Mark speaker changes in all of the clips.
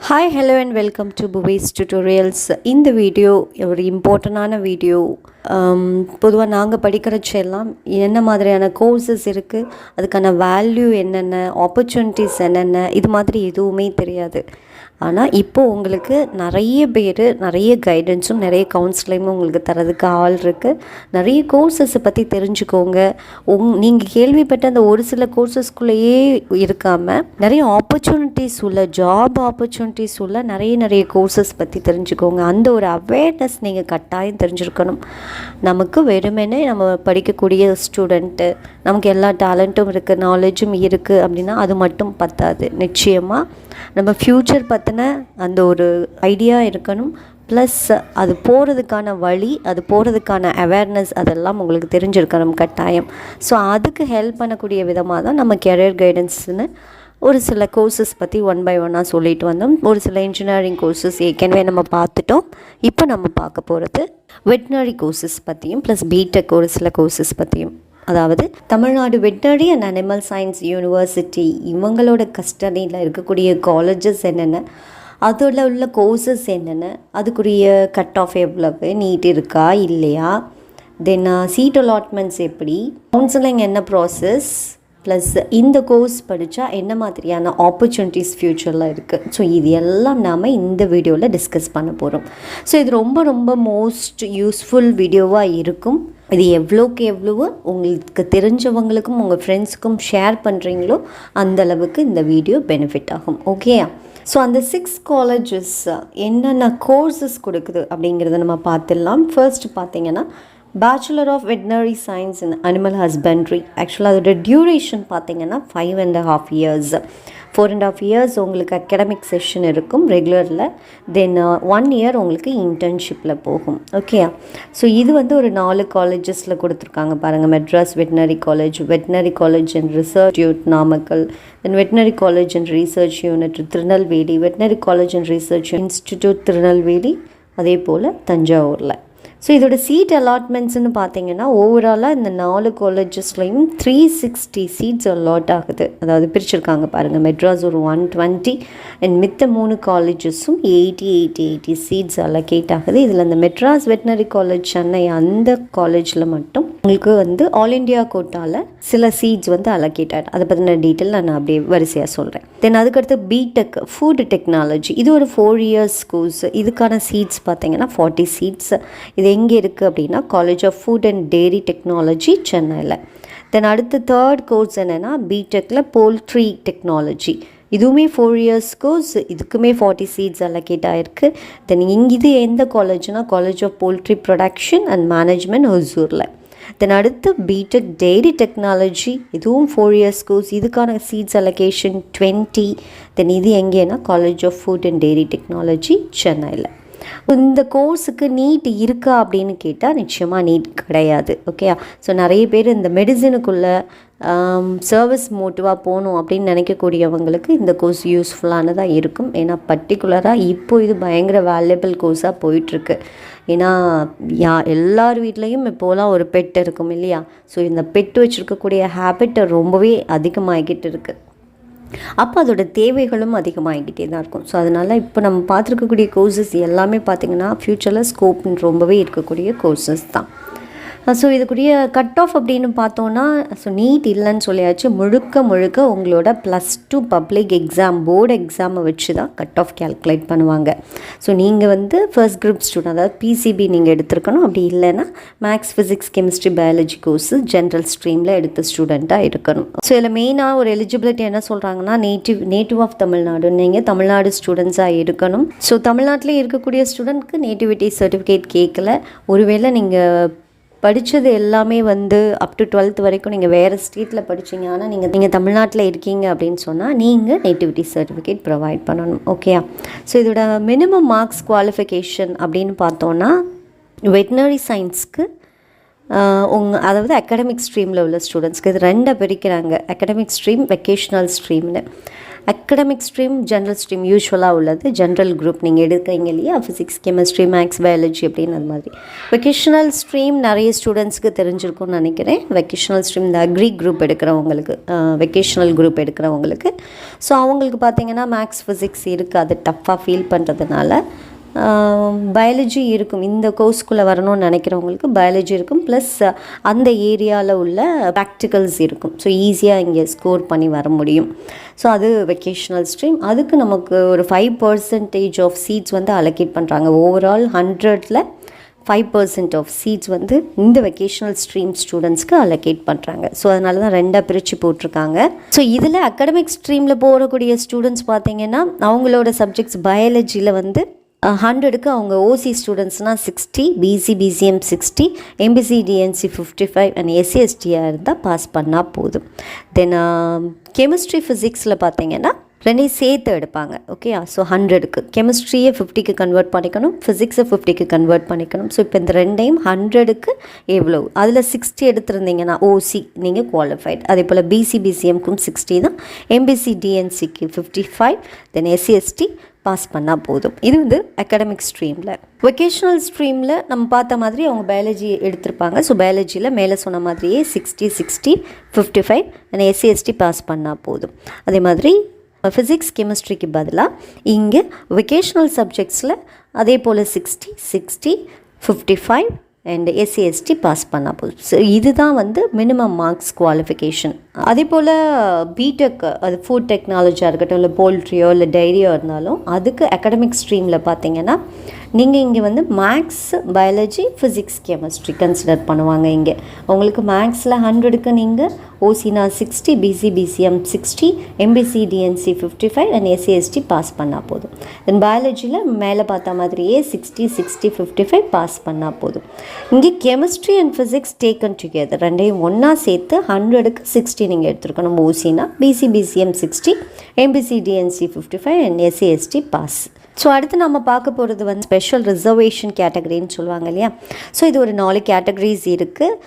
Speaker 1: Hi, hello and welcome to Buvistutorials. இந்த video ஒரு இம்பார்ட்டண்டான வீடியோ. பொதுவாக நாங்கள் படிக்கிறச்செல்லாம் என்ன மாதிரியான கோர்சஸ் இருக்குது, அதுக்கான வேல்யூ என்னென்ன, ஆப்பர்ச்சுனிட்டிஸ் என்னென்ன, இது மாதிரி எதுவுமே தெரியாது. ஆனால் இப்போது உங்களுக்கு நிறைய பேர் நிறைய கைடன்ஸும் நிறைய கவுன்சிலிங்கும் உங்களுக்கு தரதுக்கு ஆள் இருக்குது. நிறைய கோர்சஸை பற்றி தெரிஞ்சுக்கோங்க. நீங்கள் கேள்விப்பட்ட அந்த ஒரு சில கோர்சஸ்குள்ளேயே இருக்காமல் நிறைய ஆப்பர்ச்சுனிட்டிஸ் உள்ள ஜாப் ஆப்பர்ச்சுனிட்டிஸ் உள்ள நிறைய கோர்சஸ் பற்றி தெரிஞ்சுக்கோங்க. அந்த ஒரு அவேர்னஸ் நீங்கள் கட்டாயம் தெரிஞ்சுருக்கணும். நமக்கு வெறுமனே நம்ம படிக்கக்கூடிய ஸ்டூடெண்ட்டு, நமக்கு எல்லா டேலண்ட்டும் இருக்குது, நாலேஜும் இருக்குது அப்படின்னா அது மட்டும் பத்தாது. நிச்சயமாக நம்ம ஃப்யூச்சர் பற்றின அந்த ஒரு ஐடியா இருக்கணும். ப்ளஸ் அது போகிறதுக்கான வழி, அது போகிறதுக்கான அவேர்னஸ் அதெல்லாம் உங்களுக்கு தெரிஞ்சிருக்கணும் கட்டாயம். ஸோ அதுக்கு ஹெல்ப் பண்ணக்கூடிய விதமாக தான் நம்ம கெரியர் கைடன்ஸ்னு ஒரு சில கோர்சஸ் பற்றி ஒன் பை ஒன்னாக சொல்லிட்டு வந்தோம். ஒரு சில இன்ஜினியரிங் கோர்சஸ் ஏற்கனவே நம்ம பார்த்துட்டோம். இப்போ நம்ம பார்க்க போகிறது வெட்டினரி கோர்சஸ் பற்றியும் ப்ளஸ் பிடெக் ஒரு சில கோர்சஸ் பற்றியும். அதாவது Tamil Nadu veterinary and animal science university இவங்களோட கஸ்டடியில் இருக்கக்கூடிய காலேஜஸ் என்னென்ன, அதில் உள்ள கோர்சஸ் என்னென்ன, அதுக்குரிய கட் ஆஃப் எவ்வளவு, நீட் இருக்கா இல்லையா, தென் சீட் அலாட்மெண்ட்ஸ் எப்படி, கவுன்சிலிங் என்ன ப்ராசஸ், ப்ளஸ் இந்த கோர்ஸ் படித்தா என்ன மாதிரியான ஆப்பர்ச்சுனிட்டிஸ் ஃப்யூச்சரில் இருக்குது. ஸோ இது எல்லாம் நாம் இந்த வீடியோவில் டிஸ்கஸ் பண்ண போகிறோம். ஸோ இது ரொம்ப மோஸ்ட் யூஸ்ஃபுல் வீடியோவாக இருக்கும். இது எவ்வளோக்கு எவ்வளவு உங்களுக்கு தெரிஞ்சவங்களுக்கும் உங்கள் ஃப்ரெண்ட்ஸுக்கும் ஷேர் பண்ணுறீங்களோ அந்தளவுக்கு இந்த வீடியோ பெனிஃபிட் ஆகும். ஓகேயா? ஸோ அந்த 6 காலேஜஸ் என்னென்ன கோர்சஸ் கொடுக்குது அப்படிங்கிறத நம்ம பார்த்துடலாம். ஃபர்ஸ்ட் பார்த்தீங்கன்னா bachelor of veterinary science in animal husbandry. ஆக்சுவலாக அதோட டியூரேஷன் பார்த்தீங்கன்னா 5.5 years. 4.5 years உங்களுக்கு அகடமிக் செஷன் இருக்கும் ரெகுலரில். தென் 1 year உங்களுக்கு இன்டர்ன்ஷிப்பில் போகும். ஓகே, ஸோ இது ஒரு 4 காலேஜஸில் கொடுத்துருக்காங்க பாருங்கள். Madras veterinary college, veterinary college and research unit Namakkal, then veterinary college and research unit Tirunelveli, veterinary college and research institute Tirunelveli, அதே போல் தஞ்சாவூரில். ஸோ இதோட சீட் அலாட்மெண்ட்ஸ்னு பார்த்தீங்கன்னா ஓவராலாக இந்த 4 காலேஜஸ்லையும் 360 சீட்ஸ் அலாட் ஆகுது. அதாவது பிரிச்சுருக்காங்க பாருங்கள். மெட்ராஸ் ஒரு 120 அண்ட் மித்த 3 காலேஜஸும் 80 சீட்ஸ் அலோகேட் ஆகுது. இதில் இந்த மெட்ராஸ் வெட்டினரி காலேஜ் சென்னை அந்த காலேஜில் மட்டும் உங்களுக்கு ஆல் இண்டியா கோட்டாவில் சில சீட்ஸ் அலோகேட் ஆகிடும். அதை பற்றின டீட்டெயில் நான் அப்படியே வரிசையாக சொல்கிறேன். தென் அதுக்கடுத்து பிடெக் ஃபுட் டெக்னாலஜி, இது ஒரு 4 years கோர்ஸ். இதுக்கான சீட்ஸ் பார்த்தீங்கன்னா 40 சீட்ஸ். இது எங்கே இருக்குது அப்படின்னா college of food and dairy technology சென்னையில். தென் அடுத்து தேர்ட் கோர்ஸ் என்னென்னா பிடெக்கில் போல்ட்ரி டெக்னாலஜி. இதுவுமே 4 years கோர்ஸ். இதுக்குமே 40 சீட்ஸ் அலோகேட் ஆகிருக்கு. தென் இது எந்த காலேஜ்னா college of poultry production and management ஹொசூரில். தென் அடுத்து பிடெக் டெய்ரி டெக்னாலஜி, இதுவும் 4 years கோர்ஸ். இதுக்கான சீட்ஸ் அலோகேஷன் 20. தென் இது எங்கேனா college of food and dairy technology சென்னையில். இந்த கோர்ஸுக்கு நீட் இருக்கா அப்படின்னு கேட்டால் நிச்சயமாக நீட் கிடையாது. ஓகே, ஸோ நிறைய பேர் இந்த மெடிசனுக்குள்ளே சர்வீஸ் மோட்டிவாக போகணும் அப்படின்னு நினைக்கக்கூடியவங்களுக்கு இந்த கோர்ஸ் யூஸ்ஃபுல்லானதாக இருக்கும். ஏன்னா பர்டிகுலராக இப்போ இது பயங்கர வேல்யூபிள் கோர்ஸாக போயிட்டுருக்கு. ஏன்னா எல்லார் வீட்லேயும் இப்போலாம் ஒரு பெட் இருக்கும் இல்லையா? ஸோ இந்த பெட் வச்சுருக்கக்கூடிய ஹேபிட் ரொம்பவே அதிகமாகிக்கிட்டு இருக்குது. அப்போ அதோட தேவைகளும் அதிகமாகிக்கிட்டே தான் இருக்கும். ஸோ அதனால் இப்போ நம்ம பார்த்துருக்கக்கூடிய கோர்சஸ் எல்லாமே பார்த்திங்கன்னா ஃப்யூச்சரில் ஸ்கோப் ரொம்பவே இருக்கக்கூடிய கோர்சஸ் தான். ஸோ இதுக்குரிய கட் ஆஃப் அப்படின்னு பார்த்தோன்னா, ஸோ நீட் இல்லைன்னு சொல்லியாச்சு. முழுக்க உங்களோட +2 பப்ளிக் எக்ஸாம், போர்டு எக்ஸாமை வச்சு தான் கட் ஆஃப் கேல்குலேட் பண்ணுவாங்க. ஸோ நீங்கள் ஃபர்ஸ்ட் குரூப் ஸ்டூடெண்ட், அதாவது பிசிபி நீங்கள் எடுத்துருக்கணும். அப்படி இல்லைன்னா maths, physics, chemistry, biology course general ஸ்ட்ரீமில் எடுத்த ஸ்டூடெண்ட்டாக இருக்கணும். ஸோ இதில் மெயினாக ஒரு எலிஜிபிலிட்டி என்ன சொல்கிறாங்கன்னா நேட்டிவ் ஆஃப் தமிழ்நாடு, நீங்கள் தமிழ்நாடு ஸ்டூடெண்ட்ஸாக இருக்கணும். ஸோ தமிழ்நாட்டிலே இருக்கக்கூடிய ஸ்டூடெண்ட்க்கு நேட்டிவிட்டி சர்டிஃபிகேட் கேட்கல. ஒருவேளை நீங்கள் படித்தது எல்லாமே அப் டு 12th வரைக்கும் நீங்கள் வேறு ஸ்டேட்டில் படித்தீங்க, ஆனால் நீங்கள் தமிழ்நாட்டில் இருக்கீங்க அப்படின்னு சொன்னால் நீங்கள் நேட்டிவிட்டி சர்டிஃபிகேட் ப்ரொவைட் பண்ணணும். ஓகேயா? ஸோ இதோட மினிமம் மார்க்ஸ் குவாலிஃபிகேஷன் அப்படின்னு பார்த்தோன்னா வெட்டினரி சயின்ஸ்க்கு அதாவது அகாடமிக் ஸ்ட்ரீமில் உள்ள ஸ்டூடெண்ட்ஸ்க்கு இது ரெண்டாக பிரிக்கிறாங்க, அகாடமிக் ஸ்ட்ரீம், வெக்கேஷ்னல் ஸ்ட்ரீம்னு. அகாடமிக் ஸ்ட்ரீம் ஜென்ரல் ஸ்ட்ரீம் யூஸ்வலாக உள்ளது, ஜென்ரல் குரூப் நீங்கள் எடுக்கிறீங்க இல்லையா, ஃபிசிக்ஸ், கெமிஸ்ட்ரி, மேக்ஸ், பயாலஜி அப்படின்னு அது மாதிரி. வெக்கேஷ்னல் ஸ்ட்ரீம் நிறைய ஸ்டூடெண்ட்ஸ்க்கு தெரிஞ்சிருக்கும்னு நினைக்கிறேன். வெக்கேஷ்னல் ஸ்ட்ரீம் இந்த அக்ரி குரூப் எடுக்கிறவங்களுக்கு, வெக்கேஷ்னல் குரூப் எடுக்கிறவங்களுக்கு. ஸோ அவங்களுக்கு பார்த்திங்கன்னா மேக்ஸ், ஃபிசிக்ஸ் இருக்காது, டஃப்பாக ஃபீல் பண்ணுறதுனால பயாலஜி இருக்கும். இந்த கோர்ஸ்குள்ளே வரணும்னு நினைக்கிறவங்களுக்கு பயாலஜி இருக்கும், ப்ளஸ் அந்த ஏரியாவில் உள்ள ப்ராக்டிகல்ஸ் இருக்கும். ஸோ ஈஸியாக இங்கே ஸ்கோர் பண்ணி வர முடியும். ஸோ அது வெக்கேஷ்னல் ஸ்ட்ரீம். அதுக்கு நமக்கு ஒரு 5% ஆஃப் சீட்ஸ் வந்து அலோகேட் பண்ணுறாங்க. ஓவரால் 100ல் 5% ஆஃப் சீட்ஸ் வந்து இந்த வெக்கேஷ்னல் ஸ்ட்ரீம் ஸ்டூடெண்ட்ஸ்க்கு அலோகேட் பண்ணுறாங்க. ஸோ அதனால தான் ரெண்டாக பிரித்து போட்டிருக்காங்க. ஸோ இதில் அகாடமிக் ஸ்ட்ரீமில் போகக்கூடிய ஸ்டூடெண்ட்ஸ் பார்த்திங்கன்னா அவங்களோட சப்ஜெக்ட்ஸ் பயாலஜியில் வந்து 100க்கு அவங்க ஓசி ஸ்டூடெண்ட்ஸ்னால் 60, PC, BCM 60, MBC, DNC 55 and SC, எஸ்டியாக இருந்தால் பாஸ் பண்ணால் போதும். தென் கெமிஸ்ட்ரி, ஃபிசிக்ஸில் பார்த்தீங்கன்னா ரெண்டையும் சேர்த்து எடுப்பாங்க. ஓகே, ஸோ 100க்கு கெமிஸ்ட்ரியை 50க்கு கன்வெர்ட் பண்ணிக்கணும், ஃபிசிக்ஸை 50க்கு கன்வெர்ட் பண்ணிக்கணும். ஸோ இப்போ இந்த ரெண்டையும் 100க்கு எவ்வளோ, அதில் 60 எடுத்துருந்தீங்கன்னா ஓசி நீங்கள் குவாலிஃபைட். அதே போல் பிசி, பிசிஎம்க்கும் 60 தான், எம்பிசி, டிஎன்சிக்கு 55, தென் எஸ்சி, எஸ்டி பாஸ் பண்ணால் போதும். இது வந்து அகாடமிக் ஸ்ட்ரீமில். வெக்கேஷ்னல் ஸ்ட்ரீமில் நம்ம பார்த்த மாதிரி அவங்க பயாலஜி எடுத்திருப்பாங்க. ஸோ பயாலஜியில் மேலே சொன்ன மாதிரியே 60, 60, 55 அண்ட் எஸ்சி, எஸ்டி பாஸ் பண்ணால் போதும். அதே மாதிரி ஃபிசிக்ஸ், கெமிஸ்ட்ரிக்கு பதிலாக இங்கே வெக்கேஷ்னல் சப்ஜெக்ட்ஸில் அதே போல் 60, 60, 55 அண்ட் எஸ்சி, எஸ்டி பாஸ் பண்ணால் போதும். ஸோ இதுதான் வந்து மினிமம் மார்க்ஸ் குவாலிஃபிகேஷன். அதே போல் பிடெக், அது ஃபுட் டெக்னாலஜியாக இருக்கட்டும், இல்லை போல்ட்ரியோ இல்லை டைரியோ இருந்தாலும் அதுக்கு அகாடமிக் ஸ்ட்ரீமில் பார்த்தீங்கன்னா நீங்கள் இங்கே வந்து maths, biology, physics, chemistry consider பண்ணுவாங்க. இங்கே உங்களுக்கு மேக்ஸில் 100க்கு நீங்கள் ஓசினா 60, PC, BCM 60, MBC, DNC 55 and SC, ST pass பண்ணால் போதும். தென் பயாலஜியில் மேலே பார்த்த மாதிரியே 60, 60, 55 பாஸ் பண்ணால் போதும். இங்கே chemistry and physics taken together, ரெண்டையும் ஒன்றா சேர்த்து 100க்கு 60 நீங்கள் எடுத்துருக்கணும். ஓசினா BC, BCM 60, MBC, DNC 55 and SC, ST pass. So அடுத்து நம்ம பார்க்க போகிறது வந்து ஸ்பெஷல் ரிசர்வேஷன் கேட்டகரின்னு சொல்லுவாங்க இல்லையா. ஸோ இது ஒரு 4 கேட்டகரிஸ் இருக்குது.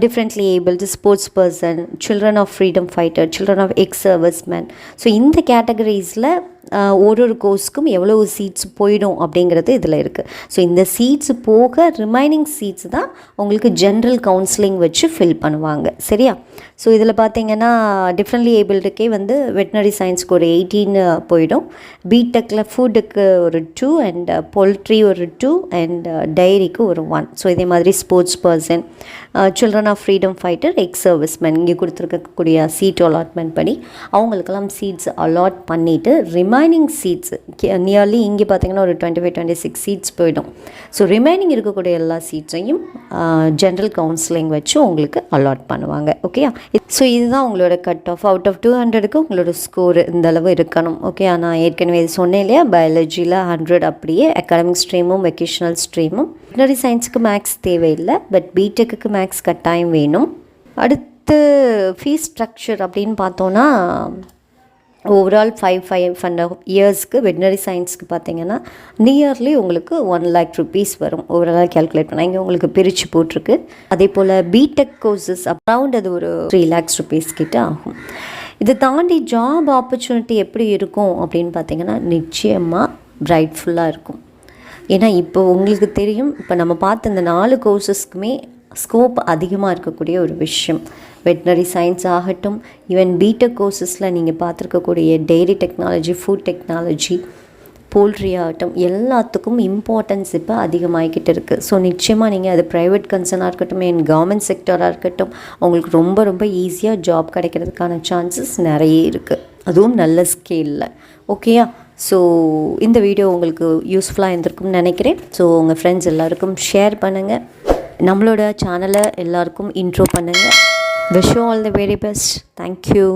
Speaker 1: Differently abled, sports person, children of freedom fighter, children of ex serviceman. So இந்த கேட்டகரிஸில் ஒரு கோர்ஸ்க்கும் எவ்வளோ சீட்ஸ் போயிடும் அப்படிங்கிறது இதில் இருக்குது. ஸோ இந்த சீட்ஸ் போக ரிமைனிங் சீட்ஸ் தான் உங்களுக்கு ஜென்ரல் கவுன்சிலிங் வச்சு ஃபில் பண்ணுவாங்க. சரியா? ஸோ இதில் பார்த்தீங்கன்னா டிஃப்ரெண்ட்லி ஏபிள்டுக்கே வந்து வெட்டினரி சயின்ஸ்க்கு ஒரு 18 போயிடும், பிடெக்கில் ஃபுட்டுக்கு ஒரு 2 அண்ட் போல்ட்ரி ஒரு 2 அண்ட் டைரிக்கு ஒரு 1. ஸோ இதே மாதிரி sports person, children of freedom fighter, ex serviceman இங்கே கொடுத்துருக்கக்கூடிய சீட் அலாட்மெண்ட் பண்ணி அவங்களுக்கெல்லாம் சீட்ஸ் அலாட் பண்ணிவிட்டு ரிமைனிங் சீட்ஸ் நியர்லி இங்கே பார்த்தீங்கன்னா ஒரு 25-26 சீட்ஸ் போயிடும். ஸோ ரிமைனிங் இருக்கக்கூடிய எல்லா சீட்ஸையும் ஜென்ரல் கவுன்சிலிங் வச்சு உங்களுக்கு அலாட் பண்ணுவாங்க. ஓகே, ஸோ இதுதான் உங்களோட கட் ஆஃப். அவுட் ஆஃப் 200க்கு உங்களோட ஸ்கோர் இந்த அளவு இருக்கணும். ஓகே, நான் ஏற்கனவே இது சொன்னேன் இல்லையா, பயாலஜியில் 100 அப்படியே, அகாடமிக் ஸ்ட்ரீமும் வெக்கேஷ்னல் ஸ்ட்ரீமும். வெட்டினரி சயின்ஸுக்கு மேக்ஸ் தேவையில்லை, பட் பிடெக்கு மேக்ஸ் கட்டாயம் வேணும். அடுத்து ஃபீஸ் ஸ்ட்ரக்சர் அப்படின்னு பார்த்தோன்னா ஓவரால் 5 இயர்ஸ்க்கு வெட்டினரி சயின்ஸ்க்கு பார்த்தீங்கன்னா நியர்லி உங்களுக்கு 1 lakh rupees வரும். ஓவராலாக கேல்குலேட் பண்ணால் இங்கே உங்களுக்கு பிரித்து போட்டிருக்கு. அதே போல் பிடெக் கோர்சஸ் அரவுண்ட் அது ஒரு 3 lakhs rupees கிட்ட ஆகும். இதை தாண்டி ஜாப் ஆப்பர்ச்சுனிட்டி எப்படி இருக்கும் அப்படின்னு பார்த்தீங்கன்னா நிச்சயமாக பிரைட்ஃபுல்லாக இருக்கும். ஏன்னா இப்போ உங்களுக்கு தெரியும், இப்போ நம்ம பார்த்த இந்த 4 கோர்சஸ்க்குமே ஸ்கோப் அதிகமாக இருக்கக்கூடிய ஒரு விஷயம். வெட்டினரி சயின்ஸ் ஆகட்டும், ஈவன் பிடெக் கோர்சஸில் நீங்கள் பார்த்துருக்கக்கூடிய dairy technology, food technology, poultry ஆகட்டும், எல்லாத்துக்கும் இம்பார்ட்டன்ஸ் இப்போ அதிகமாகிக்கிட்டு இருக்குது. ஸோ நிச்சயமாக நீங்கள் அது ப்ரைவேட் கன்சர்னாக இருக்கட்டும், என் கவர்மெண்ட் செக்டராக இருக்கட்டும், உங்களுக்கு ரொம்ப ரொம்ப ஈஸியாக ஜாப் கிடைக்கிறதுக்கான சான்சஸ் நிறைய இருக்குது, அதுவும் நல்ல ஸ்கேலில். ஓகேயா? ஸோ இந்த வீடியோ உங்களுக்கு யூஸ்ஃபுல்லாக இருந்திருக்கும்னு நினைக்கிறேன். ஸோ உங்கள் ஃப்ரெண்ட்ஸ் எல்லாருக்கும் ஷேர் பண்ணுங்கள், நம்மளோட சேனலை எல்லாருக்கும் இன்ட்ரோ பண்ணுங்கள். Wish you all the very best. Thank you.